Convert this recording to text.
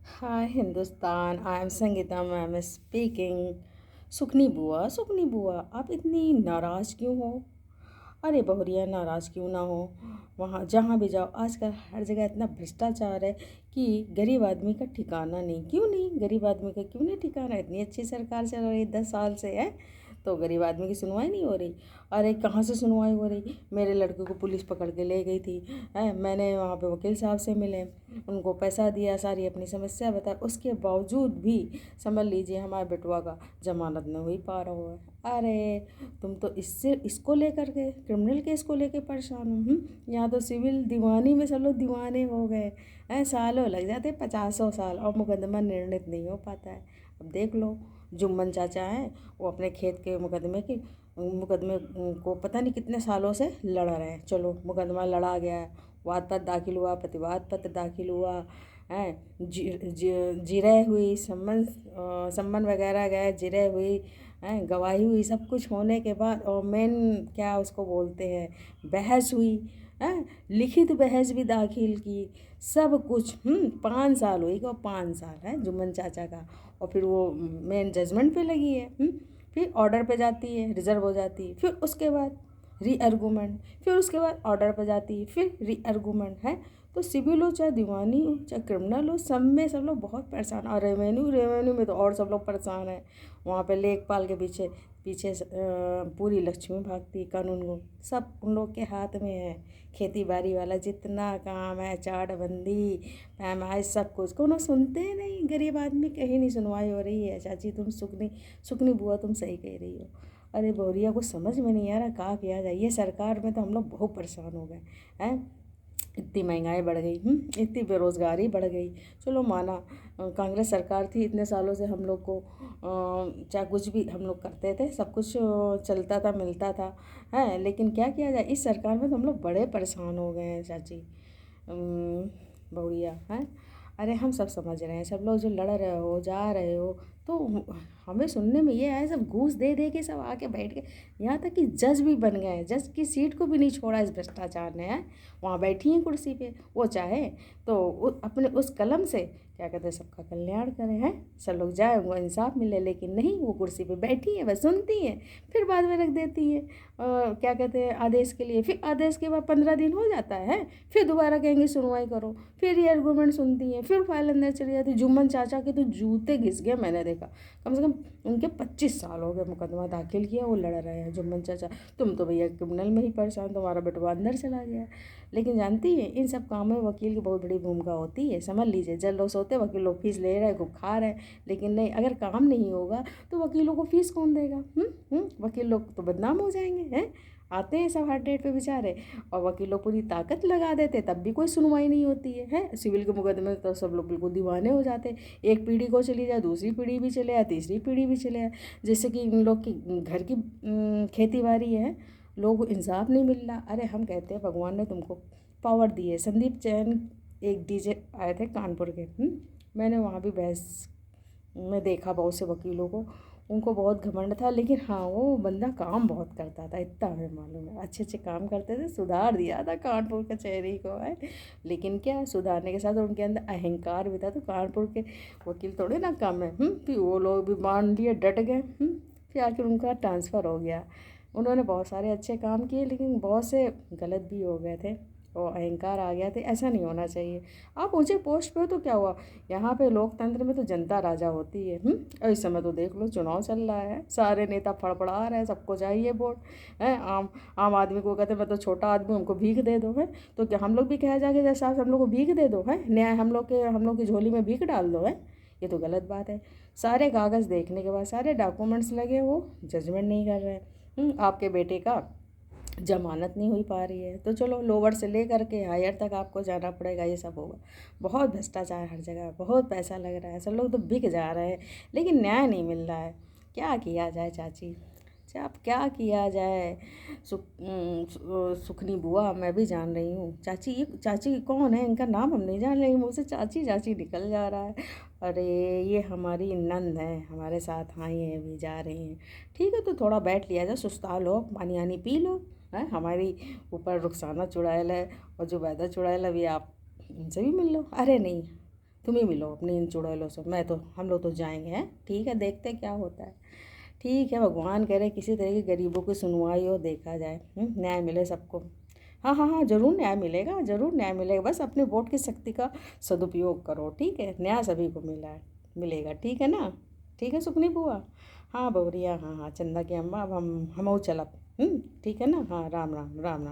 Hi Hindustan, I am Sangeeta ma'am speaking. Sukhni बुआ, आप इतनी नाराज़ क्यों हो? अरे बहुरिया, नाराज़ क्यों ना हो। वहाँ जहाँ भी जाओ आजकल हर जगह इतना भ्रष्टाचार है कि गरीब आदमी का ठिकाना नहीं। क्यों नहीं, गरीब आदमी का क्यों नहीं ठिकाना? इतनी अच्छी सरकार चल रही है 10 साल से है, तो गरीब आदमी की सुनवाई नहीं हो रही। अरे कहाँ से सुनवाई हो रही? मेरे लड़के को पुलिस पकड़ के ले गई थी है, मैंने वहाँ पे वकील साहब से मिले, उनको पैसा दिया, सारी अपनी समस्या बताई, उसके बावजूद भी समझ लीजिए हमारे बेटवा का जमानत नहीं हुई पा रहा हुआ है। अरे तुम तो इसको लेकर के क्रिमिनल केस को लेके परेशान हो। यहाँ तो सिविल दीवानी में सब लोग दीवाने हो गए हैं, सालों लग जाते, 50 साल, और मुकदमा निर्णित नहीं हो पाता है। अब देख लो, जुम्मन चाचा हैं, वो अपने खेत के मुकदमे को पता नहीं कितने सालों से लड़ रहे हैं। चलो मुकदमा लड़ा गया है, वाद पत्र दाखिल हुआ, प्रतिवाद पत्र दाखिल हुआ है, जिरह हुई, सम्मन वगैरह गए, जिरह हुई हैं, गवाही हुई, सब कुछ होने के बाद और मेन क्या उसको बोलते हैं, बहस हुई है, लिखित बहस भी दाखिल की, सब कुछ 5 साल हुई को 5 साल है जुम्मन चाचा का। और फिर वो मेन जजमेंट पे लगी है। फिर ऑर्डर पे जाती है, रिजर्व हो जाती है, फिर उसके बाद री आर्गूमेंट, फिर उसके बाद ऑर्डर पे जाती है, फिर री आर्गूमेंट है। तो सिविल हो चाहे दीवानी हो चाहे क्रिमिनल हो, सब में सब लोग बहुत परेशान। और रेवेन्यू में तो और सब लोग परेशान हैं। वहाँ पे लेखपाल के पीछे पीछे पूरी लक्ष्मी भागती, कानून को सब उन लोग के हाथ में है। खेती बाड़ी वाला जितना काम है, चार्टबंदी, पैमाइश, सब कुछ कोनो सुनते ही नहीं। गरीब आदमी कहीं नहीं सुनवाई हो रही है। चाची तुम सुखनी बुआ तुम सही कह रही हो। अरे बोरिया को समझ में नहीं आ रहा कहाँ किया जाए। ये सरकार में तो हम लोग बहुत परेशान हो गए हैं। इतनी महंगाई बढ़ गई, इतनी बेरोज़गारी बढ़ गई। चलो माना कांग्रेस सरकार थी, इतने सालों से हम लोग को चाहे कुछ भी हम लोग करते थे, सब कुछ चलता था, मिलता था, है। लेकिन क्या किया जाए, इस सरकार में तो हम लोग बड़े परेशान हो गए हैं चाची। बहुरिया हैं। अरे हम सब समझ रहे हैं, सब लोग जो लड़ रहे हो, जा रहे हो, तो हमें सुनने में ये आया, सब घूस दे दे के सब आके बैठ गए। यहाँ तक कि जज भी बन गए, जज की सीट को भी नहीं छोड़ा इस भ्रष्टाचार ने है। वहाँ बैठी हैं कुर्सी पे, वो चाहे तो अपने उस कलम से क्या कहते हैं, सबका कल्याण करें, हैं, सब लोग जाए, उनको इंसाफ मिले। लेकिन नहीं, वो कुर्सी पे बैठी हैं, बस सुनती हैं, फिर बाद में रख देती हैं क्या कहते हैं आदेश के लिए। फिर आदेश के बाद 15 दिन हो जाता है, फिर दोबारा कहेंगे सुनवाई करो, फिर ये आर्गूमेंट सुनती हैं, फिर फाइल अंदर चली जाती है। जुम्मन चाचा के तो जूते घिस गए, मैंने देखा। कम से कम उनके 25 साल हो गए मुकदमा दाखिल किया, वो लड़ रहे हैं जुम्मन चाचा। तुम तो भैया क्रिमिनल में ही परेशान, तुम्हारा बेटवा अंदर चला गया। लेकिन जानती है, इन सब कामों में वकील की बहुत बड़ी भूमिका होती है। समझ लीजिए, जज लोग सोते वकील लोग फीस ले रहे हैं, खूब खा रहे हैं। लेकिन नहीं, अगर काम नहीं होगा तो वकीलों को फीस कौन देगा? वकील लोग तो बदनाम हो जाएंगे, हैं। आते हैं सब हार्ट डेट पे बेचारे, और वकील लोग पूरी ताकत लगा देते, तब भी कोई सुनवाई नहीं होती है। सिविल के मुकदमे में तो सब लोग बिल्कुल दीवाने हो जाते। एक पीढ़ी को चली जाए, दूसरी पीढ़ी भी चले आए, तीसरी पीढ़ी भी चले आए। जैसे कि इन लोग की घर की खेती बाड़ी है, लोगों को इंसाफ नहीं मिल रहा। अरे हम कहते हैं भगवान ने तुमको पावर दी है। संदीप जैन एक डीजे आए थे कानपुर के, मैंने वहाँ भी बहस में देखा बहुत से वकीलों को, उनको बहुत घमंड था। लेकिन हाँ, वो बंदा काम बहुत करता था, इतना हमें मालूम है। अच्छे अच्छे काम करते थे, सुधार दिया था कानपुर कचहरी को, है। लेकिन क्या, सुधारने के साथ उनके अंदर अहंकार भी था। तो कानपुर के वकील थोड़े ना कम है। फिर वो लोग भी मान लिए, डट गए। फिर आखिर उनका ट्रांसफ़र हो गया। उन्होंने बहुत सारे अच्छे काम किए, लेकिन बहुत से गलत भी हो गए थे, और अहंकार आ गया था। ऐसा नहीं होना चाहिए। आप ऊंचे पोस्ट पे हो तो क्या हुआ, यहाँ पे लोकतंत्र में तो जनता राजा होती है। और इस समय तो देख लो, चुनाव चल रहा है, सारे नेता फड़फड़ा रहे हैं, सबको चाहिए वोट, है। आम आम आदमी को कहते हैं मैं तो छोटा आदमी, हमको भीख दे दो, है। तो क्या हम लोग भी कहा जाएगा जैसा हम लोग को भीख दे दो, है, न्याय हम लोग की झोली में भीख डाल दो, है। ये तो गलत बात है। सारे कागज़ देखने के बाद, सारे डॉक्यूमेंट्स लगे, वो जजमेंट नहीं कर रहे हैं। आपके बेटे का जमानत नहीं हुई पा रही है, तो चलो लोअर से ले करके हायर तक आपको जाना पड़ेगा, ये सब होगा। बहुत भ्रष्टाचार हर जगह, बहुत पैसा लग रहा है, सब लोग तो बिक जा रहे हैं, लेकिन न्याय नहीं मिल रहा है। क्या किया जाए चाची? अच्छा अब क्या किया जाए? सुखनी बुआ, मैं भी जान रही हूँ चाची, ये चाची कौन है, इनका नाम हम नहीं जान रही, मुँह से चाची चाची निकल जा रहा है। अरे ये हमारी नंद है, हमारे साथ आई हैं, अभी जा रही हैं। ठीक है, तो थोड़ा बैठ लिया जाए, सुस्ता लो, पानी आनी पी लो, है। हमारी ऊपर रुखसाना चुड़ैल है, और जुबैदा चुड़ैल, अभी आप इनसे भी मिल लो। अरे नहीं, तुम ही मिलो अपनी इन चुड़ैलों से, मैं तो हम लोग तो जाएंगे हैं। ठीक है, देखते क्या होता है। ठीक है, भगवान करे किसी तरह की गरीबों की सुनवाई हो, देखा जाए, न्याय मिले सबको। हाँ हाँ हाँ, ज़रूर न्याय मिलेगा, ज़रूर न्याय मिलेगा। बस अपने वोट की शक्ति का सदुपयोग करो, ठीक है। न्याय सभी को मिलेगा, ठीक है ना। ठीक है सुपनी बुआ। हाँ बबरिया, हाँ हाँ, चंदा की अम्मा, अब हमऊ चलब। ठीक है ना। हाँ, राम राम राम राम।